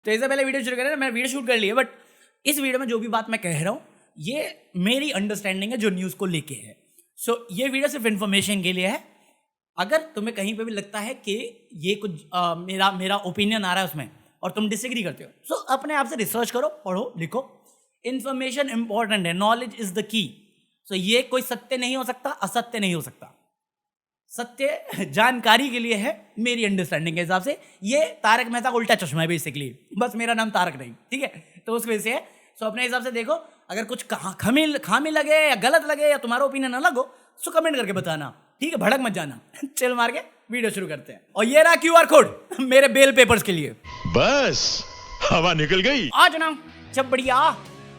तो इससे पहले वीडियो शुरू करें ना, मैंने वीडियो शूट कर ली है, बट इस वीडियो में जो भी बात मैं कह रहा हूँ ये मेरी अंडरस्टैंडिंग है जो न्यूज़ को लेके है। सो ये वीडियो सिर्फ इन्फॉर्मेशन के लिए है। अगर तुम्हें कहीं पे भी लगता है कि ये कुछ मेरा ओपिनियन आ रहा है उसमें और तुम डिसएग्री करते हो, सो अपने आप से रिसर्च करो, पढ़ो, लिखो। इन्फॉर्मेशन इंपॉर्टेंट है, नॉलेज इज द की। सो ये कोई सत्य नहीं हो सकता, असत्य नहीं हो सकता। सत्य जानकारी के लिए है मेरी अंडरस्टैंडिंग के हिसाब से। ये तारक मेहता का उल्टा चश्मा है बेसिकली, बस मेरा नाम तारक नहीं, ठीक है? तो उस वजह से है। सो अपने हिसाब से देखो, अगर कुछ खामी लगे या गलत लगे या तुम्हारा ओपिनियन अलग हो, सो कमेंट करके बताना, ठीक है? भड़क मत जाना। चल मार के वीडियो शुरू करते हैं। और ये रहा QR कोड मेरे बेल पेपर्स के लिए। बस हवा निकल गई। आज ना जब बढ़िया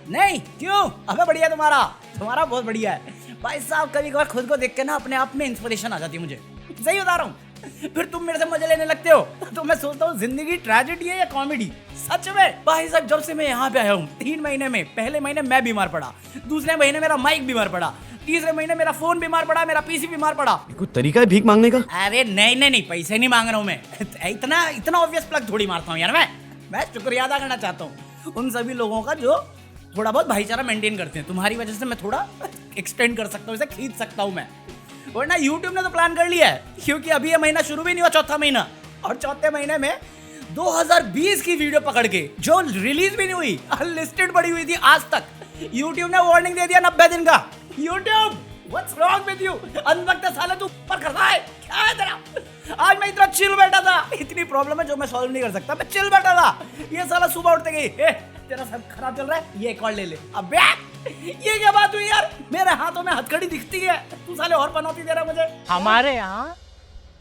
नहीं क्यों, अबे बढ़िया तुम्हारा बहुत बढ़िया है भाई साहब। कभी कभार खुद को देख के ना अपने आप में इंस्पिरेशन आ जाती है मुझे, सही बता रहा हूँ। फिर तुम मेरे से मजे लेने लगते हो तो मैं सोचता हूँ जिंदगी ट्रेजेडी है या कॉमेडी। सच में भाई साहब, जब से मैं यहाँ पे आया हूँ 3 महीने में, पहले महीने मैं बीमार पड़ा, दूसरे महीने मेरा माइक बीमार पड़ा, तीसरे महीने मेरा फोन बीमार पड़ा, मेरा पीसी बीमार पड़ा। कोई तरीका है भीख मांगने का? अरे नहीं, पैसे नहीं मांग रहा हूँ मैं। इतना ऑब्वियस प्लग थोड़ी मारता हूँ यार। मैं शुक्रिया अदा करना चाहता हूँ उन सभी लोगों का जो थोड़ा बहुत भाईचारा मेंटेन करते हैं। तुम्हारी वजह से मैं थोड़ा एक्सटेंड कर सकता हूँ, इसे खींच सकता हूँ मैं। वरना YouTube ने तो प्लान कर लिया है, क्योंकि अभी ये महीना शुरू भी नहीं हुआ, चौथा महीना, और चौथे महीने में 2020 की वीडियो पकड़ के जो रिलीज भी नहीं हुई, अनलिस्टेड पड़ी हुई थी आज तक, YouTube ने वार्निंग दे दिया 90 दिन का। YouTube what's wrong with you? अनवक्त साले तू ऊपर कर रहा है, क्या है तेरा? आज मैं इतना चिल बैठा था, इतनी प्रॉब्लम है जो मैं सॉल्व नहीं कर सकता, मैं चिल बैठा था। ये साला सुबह उठते गई, तेरा सब खराब चल रहा है, ये एक और ले ले। अबे ये क्या बात हुई यार? मेरे हाथों में हथकड़ी दिखती है, तू साले और पनौती दे रहा मुझे। हमारे यहाँ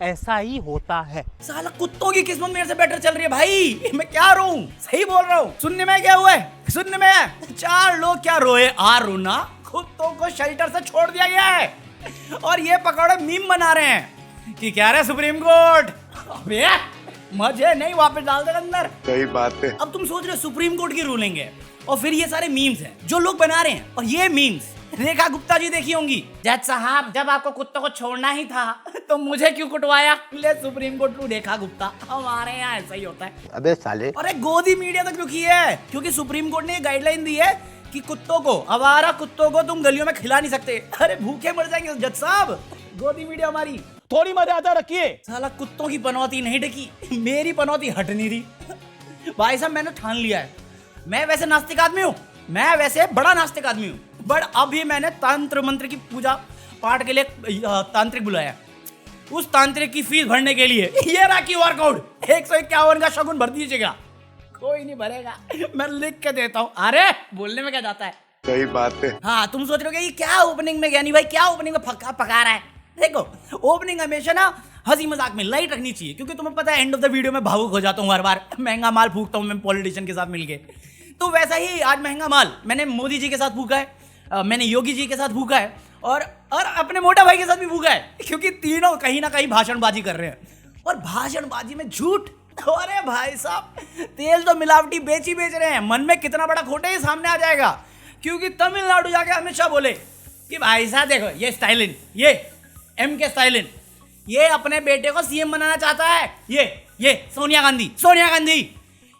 ऐसा ही होता है। साला कुत्तों की किस्मत मेरे से बेटर चल रही है भाई, मैं क्या रोऊं? सही बोल रहा हूँ। सुनने में क्या हुआ है? सुनने में है 4 लोग क्या रोए आ रोना, कुत्तों को शेल्टर से छोड़ दिया गया है और ये पकौड़े मीम बना रहे हैं कि क्या रहे सुप्रीम कोर्ट। अबे मजे नहीं, वापस डाल दे अंदर। सही बात है। अब तुम सोच रहे हो सुप्रीम कोर्ट की रूलिंग है और फिर ये सारे मीम्स हैं जो लोग बना रहे हैं, और ये मीम्स रेखा गुप्ता जी देखी होंगी। जज साहब, जब आपको कुत्तों को छोड़ना ही था तो मुझे क्यों कुटवाया? ले supreme court to Rekha Gupta. हमारे यहाँ ऐसा ही होता है। अबे साले। अरे गोदी मीडिया तक क्यों की है? क्योंकि सुप्रीम कोर्ट ने ये गाइडलाइन दी है कि कुत्तों को, आवारा कुत्तों को तुम गलियों में खिला नहीं सकते। अरे भूखे मर जाएंगे जज साहब। गोदी मीडिया हमारी थोड़ी मर्यादा रखिए। साला कुत्तों की पनौती नहीं ढकी, मेरी पनौती हट नहीं रही। भाई साहब मैंने ठान लिया है, मैं वैसे नास्तिक आदमी हूँ, मैं वैसे बड़ा नास्तिक आदमी हूँ, बट अभी मैंने तंत्र मंत्र की पूजा पाठ के लिए तांत्रिक बुलाया। उस तांत्रिक की फीस भरने के लिए ये रहा QR कोड 151 का शगुन भर दीजिएगा। कोई नहीं भरेगा, मैं लिख के देता हूँ। अरे बोलने में क्या जाता है? सही बात है। हाँ, तुम सोच रहे हो ये क्या ओपनिंग में, ज्ञानी भाई क्या ओपनिंग में पका रहा है? देखो, ओपनिंग हमेशा ना हंसी मजाक में लाइट रखनी चाहिए, क्योंकि तुम्हें पता है एंड ऑफ द वीडियो में भावुक हो जाता हूँ हर बार, महंगा माल फूकता हूँ मैं पॉलिटिशियन के साथ मिलके। तो वैसा ही आज महंगा माल मैंने मोदी जी के साथ फूका है, मैंने योगी जी के साथ फूका है, और अपने मोटा भाई के साथ भी फूका है, क्योंकि तीनों कहीं ना कहीं भाषणबाजी कर रहे हैं। और भाषणबाजी में झूठ, अरे भाई साहब तेल तो मिलावटी बेच रहे हैं। मन में कितना बड़ा खोटे ही सामने आ जाएगा, क्योंकि तमिलनाडु जाके अमित शाह बोले कि भाई साहब देखो ये स्टालिन, ये MK स्टालिन, ये अपने बेटे को CM बनाना चाहता है। ये सोनिया गांधी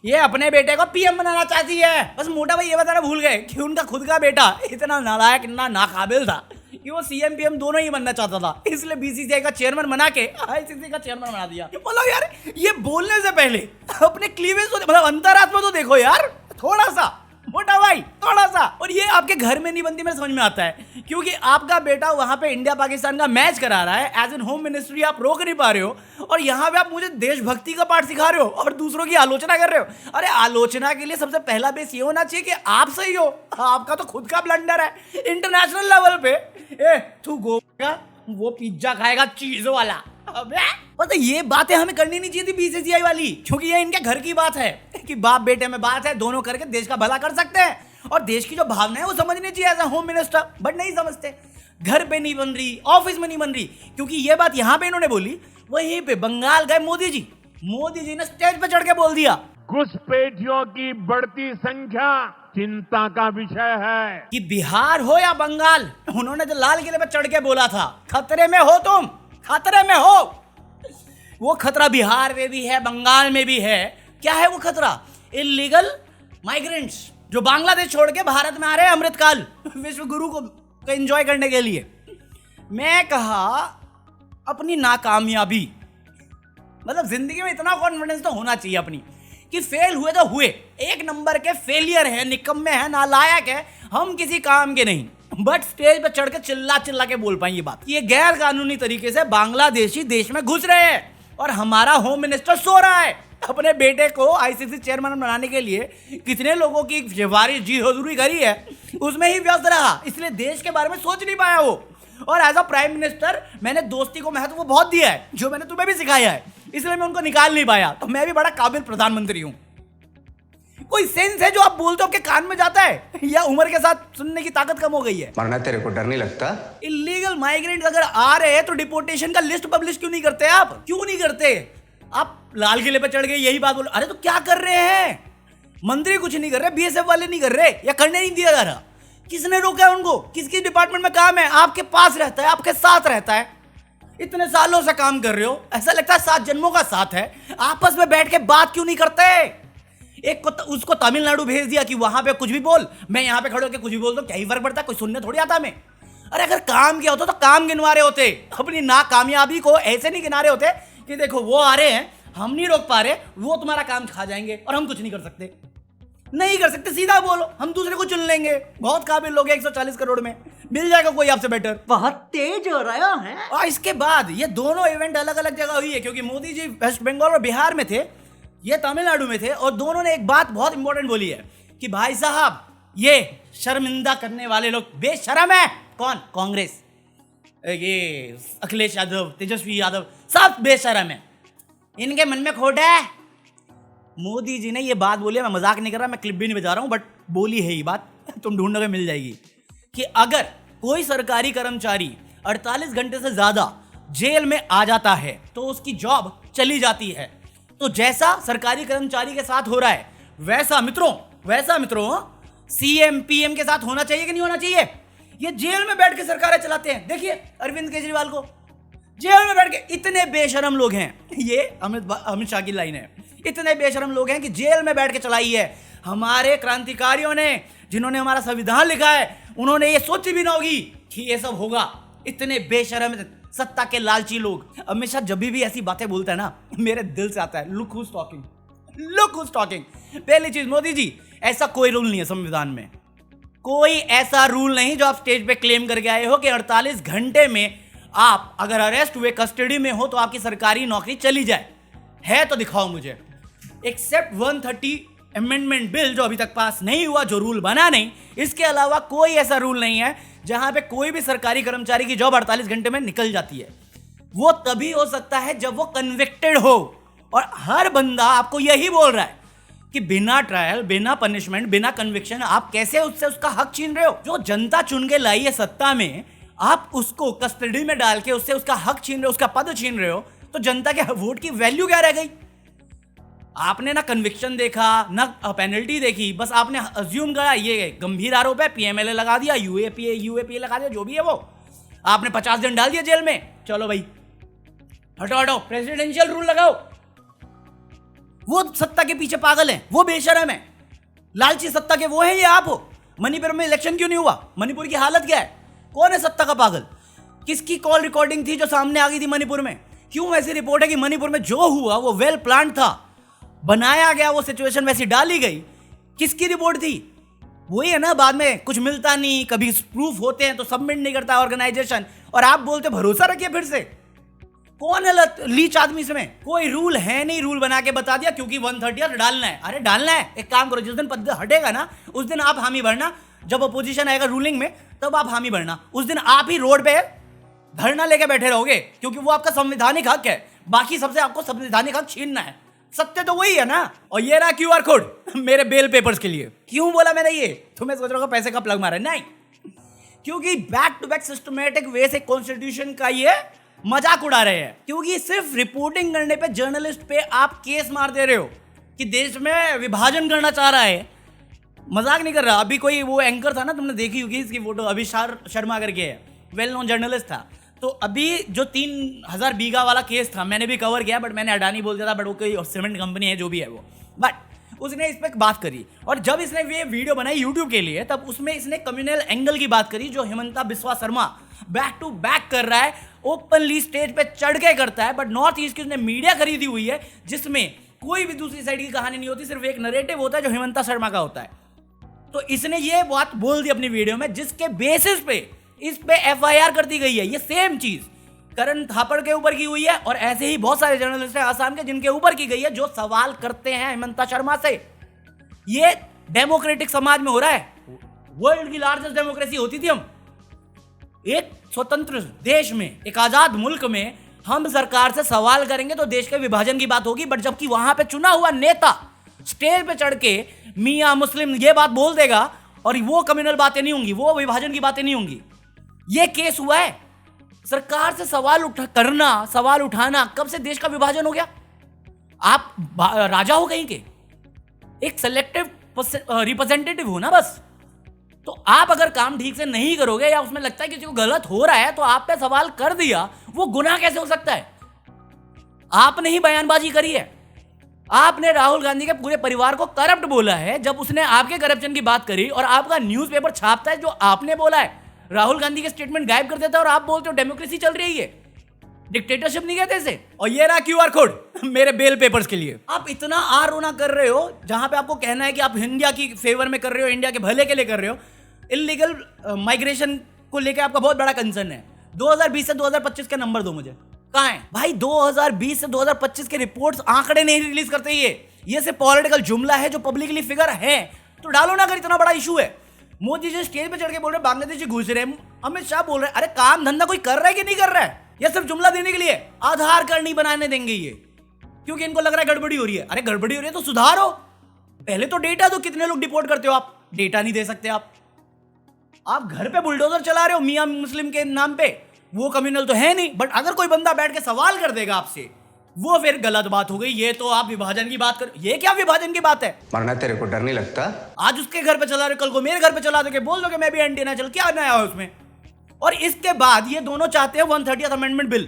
ये अपने बेटे को PM बनाना चाहती है। बस मोटा भाई ये बताना भूल गए कि उनका खुद का बेटा इतना नालायक, इतना नाकाबिल था कि वो CM PM दोनों ही बनना चाहता था, इसलिए BCCI का चेयरमैन बना के ICC का चेयरमैन बना दिया। मतलब यार ये बोलने से पहले अपने क्लीवेज तो, मतलब अंतरात्मा तो देखो यार, थोड़ा सा मोटा भाई, थोड़ा सा। और ये आपके घर में नहीं बनती, मेरे समझ में आता है, क्योंकि आपका बेटा वहां पे इंडिया पाकिस्तान का मैच करा रहा है, एज एन होम मिनिस्ट्री आप रोक नहीं पा रहे हो, और यहाँ पे आप मुझे देशभक्ति का पाठ सिखा रहे हो और दूसरों की आलोचना कर रहे हो। अरे आलोचना के लिए सबसे पहला बेस ये होना चाहिए कि आप सही हो, आपका तो खुद का ब्लंडर है इंटरनेशनल लेवल पे। तू गोगा वो पिज्जा खाएगा चीज वाला। अबे पता ये बातें हमें करनी नहीं चाहिए थी BCCI वाली, क्योंकि ये इनके घर की बात है कि बाप बेटे में बात है, दोनों करके देश का भला कर सकते हैं, और देश की जो भावना है वो समझनी चाहिए as a home minister, but नहीं समझते। घर पे नहीं बन रही, ऑफिस में नहीं बन रही, क्योंकि ये बात यहाँ पे इन्होंने बोली, वहीं पे बंगाल गए मोदी जी ने स्टेज पे चढ़ के बोल दिया घुसपैठियों की बढ़ती संख्या चिंता का विषय है कि बिहार हो या बंगाल, उन्होंने जो लाल किले पे चढ़ के बोला था खतरे में हो तुम, खतरे में हो। वो खतरा बिहार में भी है, बंगाल में भी है। क्या है वो खतरा? इलीगल माइग्रेंट्स जो बांग्लादेश छोड़ के भारत में आ रहे हैं अमृतकाल विश्व गुरु को एंजॉय करने के लिए। मैं कहा अपनी नाकामयाबी, मतलब जिंदगी में इतना कॉन्फिडेंस तो होना चाहिए अपनी कि फेल हुए तो हुए, एक नंबर के फेलियर है, निकम्मे हैं, नालायक है, हम किसी काम के नहीं, बट स्टेज पे चढ़ के चिल्ला चिल्ला के बोल पाएंगे बात। ये गैर कानूनी तरीके से बांग्लादेशी देश में घुस रहे हैं और हमारा होम मिनिस्टर सो रहा है। अपने बेटे को आईसीसी चेयरमैन बनाने के लिए कितने लोगों की सिफारिश जी हुजूरी करी है, उसमें ही व्यस्त रहा, इसलिए देश के बारे में सोच नहीं पाया वो। और एज अ प्राइम मिनिस्टर मैंने दोस्ती को महत्व बहुत दिया है, जो मैंने तुम्हें भी सिखाया है, इसलिए मैं उनको निकाल नहीं पाया। तो मैं भी बड़ा काबिल प्रधानमंत्री हूं। कोई सेंस है जो आप बोलते हो आपके कान में जाता है, या उम्र के साथ सुनने की ताकत कम हो गई है? मरना तेरे को डर नहीं लगता? इलीगल माइग्रेंट अगर आ रहे हैं तो डिपोर्टेशन का लिस्ट पब्लिश क्यों नहीं करते? आप क्यों नहीं करते? आप लाल किले पे चढ़ गए यही बात बोल, अरे तो क्या कर रहे हैं? मंत्री कुछ नहीं कर रहे, बीएसएफ वाले नहीं कर रहे, या करने नहीं दिया जा रहा? किसने रोका है उनको? किसकी डिपार्टमेंट में काम है? आपके पास रहता है, आपके साथ रहता है, इतने सालों से काम कर रहे हो, ऐसा लगता है 7 जन्मों का साथ है। आपस में बैठ के बात क्यों नहीं करते? एक को उसको तमिलनाडु भेज दिया कि वहां पे कुछ भी बोल, मैं यहाँ पे खड़े होकर कुछ भी बोल दूं, क्या ही फर्क पड़ता है? कोई सुनने थोड़ी आता मैं। अरे अगर काम किया होता तो काम गिनवा रहे होते, अपनी नाकामयाबी को ऐसे नहीं गिना रहे होते कि देखो वो आ रहे हैं, हम नहीं रोक पा रहे, वो तुम्हारा काम खा जाएंगे और हम कुछ नहीं कर सकते। नहीं कर सकते, सीधा बोलो, हम दूसरे को चुन लेंगे, बहुत काबिल लोग हैं, 140 करोड़ में मिल जाएगा कोई आपसे बेटर। बहुत तेज हो रहा है। और इसके बाद ये दोनों इवेंट अलग अलग जगह हुई है, क्योंकि मोदी जी वेस्ट बंगाल और बिहार में थे, ये तमिलनाडु में थे, और दोनों ने एक बात बहुत इंपॉर्टेंट बोली है कि भाई साहब ये शर्मिंदा करने वाले लोग बेशरम है। कौन? कांग्रेस, ये अखिलेश यादव, तेजस्वी यादव, सब बेशरम है, इनके मन में खोट है। मोदी जी ने ये बात बोली है, मैं मजाक नहीं कर रहा, मैं क्लिप भी नहीं बजा रहा हूं, बट बोली है ये बात, तुम ढूंढोगे मिल जाएगी, कि अगर कोई सरकारी कर्मचारी 48 घंटे से ज्यादा जेल में आ जाता है तो उसकी जॉब चली जाती है। तो जैसा सरकारी कर्मचारी के साथ हो रहा है वैसा मित्रों सीएम पीएम के साथ होना चाहिए कि नहीं होना चाहिए? ये जेल में बैठ के सरकारें चलाते हैं। देखिए अरविंद केजरीवाल को जेल में बैठ के, इतने बेशरम लोग हैं, ये अमित शाह की लाइन है, इतने बेशरम लोग हैं कि जेल में बैठ के चलाई है। हमारे क्रांतिकारियों ने, जिन्होंने हमारा संविधान लिखा है, उन्होंने ये सोची भी ना होगी कि ये सब होगा। इतने बेशरम सत्ता के लालची लोग। अमित शाह जब भी ऐसी बातें बोलता है ना, मेरे दिल से आता है लुक हुज टॉकिंग। पहली चीज, मोदी जी ऐसा कोई रूल नहीं है संविधान में, कोई ऐसा रूल नहीं जो आप स्टेज पे क्लेम करके आए हो कि 48 घंटे में आप अगर अरेस्ट हुए, कस्टडी में हो, तो आपकी सरकारी नौकरी चली जाए। है तो दिखाओ मुझे, एक्सेप्ट 130 अमेंडमेंट बिल जो अभी तक पास नहीं हुआ, जो रूल बना नहीं, इसके अलावा कोई ऐसा रूल नहीं है जहां पे कोई भी सरकारी कर्मचारी की जॉब 48 घंटे में निकल जाती है। वो तभी हो सकता है जब वो कन्विक्टेड हो, और हर बंदा आपको यही बोल रहा है कि बिना ट्रायल, बिना पनिशमेंट, बिना कन्विक्शन आप कैसे उससे उसका हक छीन रहे हो? जो जनता चुन के लाई है सत्ता में, आप उसको कस्टडी में डाल के उससे उसका हक छीन रहे हो, उसका पद छीन रहे हो, तो जनता के वोट की वैल्यू क्या रह गई? आपने ना कन्विक्शन देखा, ना पेनल्टी देखी, बस आपने अज्यूम करा ये गंभीर आरोप है, पीएमएलए लगा दिया, यूएपीए लगा दिया, जो भी है वो आपने 50 दिन डाल दिया जेल में। चलो भाई हटो, प्रेसिडेंशियल रूल लगाओ। वो सत्ता के पीछे पागल है, वो बेशरम है, लालची सत्ता के वो है, ये आप हो। मणिपुर में इलेक्शन क्यों नहीं हुआ? मणिपुर की हालत क्या है? कौन है सत्ता का पागल? किसकी कॉल रिकॉर्डिंग थी जो सामने आ गई थी मणिपुर में? क्यों ऐसी रिपोर्ट है कि मणिपुर में जो हुआ वो वेल प्लान था, बनाया गया, वो सिचुएशन वैसी डाली गई? किसकी रिपोर्ट थी? वही है ना, बाद में कुछ मिलता नहीं, कभी प्रूफ होते हैं तो सबमिट नहीं करता ऑर्गेनाइजेशन, और आप बोलते भरोसा रखिए फिर से। कौन है लीच आदमी इसमें? कोई रूल है नहीं, रूल बना के बता दिया क्योंकि 130 डालना है। अरे डालना है, एक काम करो, जिस दिन पद हटेगा ना उस दिन आप हामी भरना, जब अपोजिशन आएगा रूलिंग में तब आप हामी भरना, उस दिन आप ही रोड पे धरना लेके बैठे रहोगे, क्योंकि वो आपका संवैधानिक हक है। बाकी सबसे आपको संवैधानिक हक छीनना है, सत्य तो वही है ना। और ये रहा क्यूआर कोड मेरे बेल पेपर्स के लिए। क्यों बोला मैंने ये? तुम्हें सोच रहा पैसे का प्लग मारा? नहीं, क्योंकि back to back systematic way से कॉन्स्टिट्यूशन का ये मजाक उड़ा रहे हैं, क्योंकि सिर्फ रिपोर्टिंग करने पे, जर्नलिस्ट पे आप केस मार दे रहे हो कि देश में विभाजन करना चाह रहा है। मजाक नहीं कर रहा। अभी कोई वो एंकर था ना, तुमने देखी होगी इसकी फोटो, अभिषार शर्मा करके है, वेल नोन जर्नलिस्ट था। तो अभी जो 3000 बीघा वाला केस था, मैंने भी कवर किया, बट मैंने अडानी बोल दिया था, बट वो कोई सीमेंट कंपनी है जो भी है वो, बट उसने इस पे बात करी, और जब इसने ये वीडियो बनाई यूट्यूब के लिए तब उसमें इसने कम्युनल एंगल की बात करी जो Himanta Biswa Sarma back to back कर रहा है, ओपनली स्टेज पे चढ़ के करता है। बट नॉर्थ ईस्ट की उसने मीडिया खरीदी हुई है जिसमें कोई भी दूसरी साइड की कहानी नहीं होती, सिर्फ एक नरेटिव होता है जो हिमंता शर्मा का होता है। तो इसने ये बात बोल दी अपनी वीडियो में जिसके बेसिस पे इस पे एफआईआर कर दी गई है। ये सेम चीज करण थापड़ के ऊपर की हुई है और ऐसे ही बहुत सारे जर्नलिस्ट हैं आसाम के जिनके ऊपर की गई है जो सवाल करते हैं हिमंता शर्मा से। ये डेमोक्रेटिक समाज में हो रहा है। वर्ल्ड की लार्जेस्ट डेमोक्रेसी होती थी हम, एक स्वतंत्र देश में, एक आजाद मुल्क में हम सरकार से सवाल करेंगे तो देश के विभाजन की बात होगी। बट जबकि वहां पे चुना हुआ नेता स्टेज पे चढ़ के मियां मुस्लिम ये बात बोल देगा और वो कम्युनल बातें नहीं होंगी, वो विभाजन की बातें नहीं होंगी। ये केस हुआ है। सरकार से सवाल उठाना कब से देश का विभाजन हो गया? आप राजा हो कहीं के, एक सेलेक्टिव रिप्रेजेंटेटिव हो ना बस। तो आप अगर काम ठीक से नहीं करोगे या उसमें लगता है कि किसी को गलत हो रहा है तो आप पे सवाल कर दिया, वो गुनाह कैसे हो सकता है? आपने ही बयानबाजी करी है। आपने राहुल गांधी के पूरे परिवार को करप्ट बोला है जब उसने आपके करप्शन की बात करी, और आपका न्यूज़पेपर छापता है जो आपने बोला है। राहुल गांधी के स्टेटमेंट गायब कर देता है और आप बोलते हो डेमोक्रेसी चल रही है, डिक्टेटरशिप नहीं कहते इसे। और ये रहा क्यूआर कोड मेरे बेल पेपर्स के लिए। आप इतना आरोना कर रहे हो जहां पे आपको कहना है कि आप इंडिया की फेवर में कर रहे हो, इंडिया के भले के लिए कर रहे हो। इलीगल माइग्रेशन को लेकर आपका बहुत बड़ा कंसर्न है। 2020 से 2025 के नंबर दो मुझे, कहां है भाई? 2020 से 2025 के रिपोर्ट्स आंकड़े नहीं रिलीज करते। ये सिर्फ पॉलिटिकल जुमला है जो पब्लिकली फिगर है, तो डालो ना अगर इतना बड़ा इशू है। मोदी जी स्टेज पे चढ़ के बोल रहे बांग्लादेशी घुस रहे हैं, अमित शाह बोल रहे हैं, अरे काम धंधा कोई कर रहा है कि नहीं कर रहा है? ये सिर्फ जुमला देने के लिए। आधार कार्ड नहीं बनाने देंगे ये, क्योंकि इनको लग रहा है गड़बड़ी हो रही है। अरे गड़बड़ी हो रही है तो सुधारो, पहले तो डेटा दो। कितने लोग डिपोर्ट करते हो आप? डेटा नहीं दे सकते आप घर पे बुलडोजर चला रहे हो मियां मुस्लिम के नाम पे, वो कम्युनल तो है नहीं। बट अगर कोई बंदा बैठ के सवाल कर देगा आपसे, वो फिर गलत बात हो गई। ये तो आप विभाजन की बात कर, ये क्या विभाजन की बात है? मरना तेरे को डर नहीं लगता? आज उसके घर पे चला रहे, कल को मेरे घर पे चला दोगे, बोल दोगे मैं भी एंटी नेशनल, क्या नया है उसमें? और इसके बाद ये दोनों चाहते हैं 130th अमेंडमेंट बिल,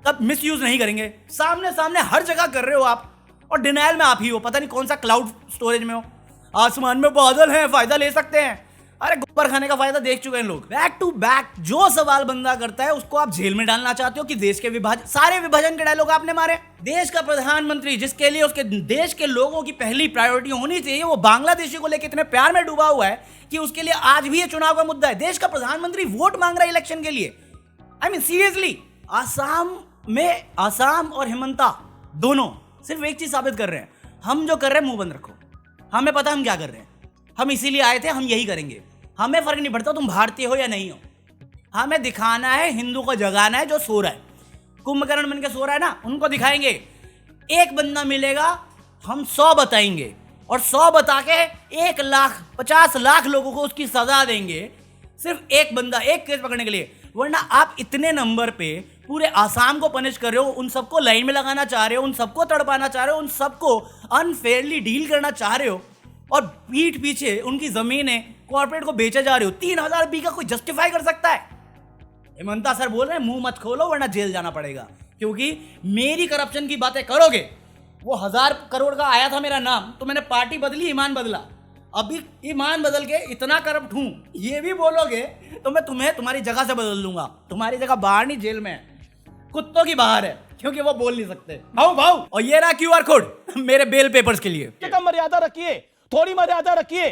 तब मिसयूज नहीं करेंगे। सामने सामने हर जगह कर रहे हो आप, और डिनायल में आप ही हो, पता नहीं कौन सा क्लाउड स्टोरेज में हो। आसमान में बादल हैं, फायदा ले सकते हैं। अरे गोबर खाने का फायदा देख चुके हैं लोग। बैक टू बैक जो सवाल बंदा करता है उसको आप जेल में डालना चाहते हो कि देश के विभाजन, सारे विभाजन के डायलॉग आपने मारे। देश का प्रधानमंत्री जिसके लिए उसके देश के लोगों की पहली प्रायोरिटी होनी चाहिए, वो बांग्लादेशी को लेकर इतने प्यार में डूबा हुआ है कि उसके लिए आज भी ये चुनाव का मुद्दा है। देश का प्रधानमंत्री वोट मांग रहा है इलेक्शन के लिए। आई मीन सीरियसली, आसाम और हिमंता दोनों सिर्फ एक चीज साबित कर रहे हैं, हम जो कर रहे हैं मुंह बंद रखो, हमें पता हम क्या कर रहे हैं, हम इसीलिए आए थे, हम यही करेंगे। हमें फर्क नहीं पड़ता तुम भारतीय हो या नहीं हो, हमें दिखाना है, हिंदू को जगाना है जो सो रहा है, कुंभकर्ण बन के सो रहा है ना, उनको दिखाएंगे। एक बंदा मिलेगा, हम 100 बताएंगे, और 100 बता के 1 लाख 50 लाख लोगों को उसकी सजा देंगे, सिर्फ एक बंदा, एक केस पकड़ने के लिए। वरना आप इतने नंबर पे पूरे आसाम को पनिश कर रहे हो, उन सबको लाइन में लगाना चाह रहे हो, उन सबको तड़पाना चाह रहे हो, उन सबको अनफेयरली डील करना चाह रहे हो, और पीठ पीछे उनकी जमीनें कॉर्पोरेट को बेचे जा रहे हो। 3000 बीघा कोई जस्टिफाई कर सकता है? हिमंता सर बोल रहे हैं मुंह मत खोलो वरना जेल जाना पड़ेगा, क्योंकि मेरी करप्शन की बातें करोगे। वो 1000 करोड़ का आया था मेरा नाम, तो मैंने पार्टी बदली, ईमान बदला। अभी ईमान बदल के इतना करप्ट हूं ये भी बोलोगे तो मैं तुम्हें तुम्हारी जगह से बदल दूंगा। तुम्हारी जगह बाहर नहीं, जेल में है, कुत्तों की बाहर है, क्योंकि वो बोल नहीं सकते। भाऊ और ये रहा क्यूआर कोड मेरे बेल पेपर्स के लिए। कम मर्यादा रखिए, थोड़ी मर्यादा रखिए।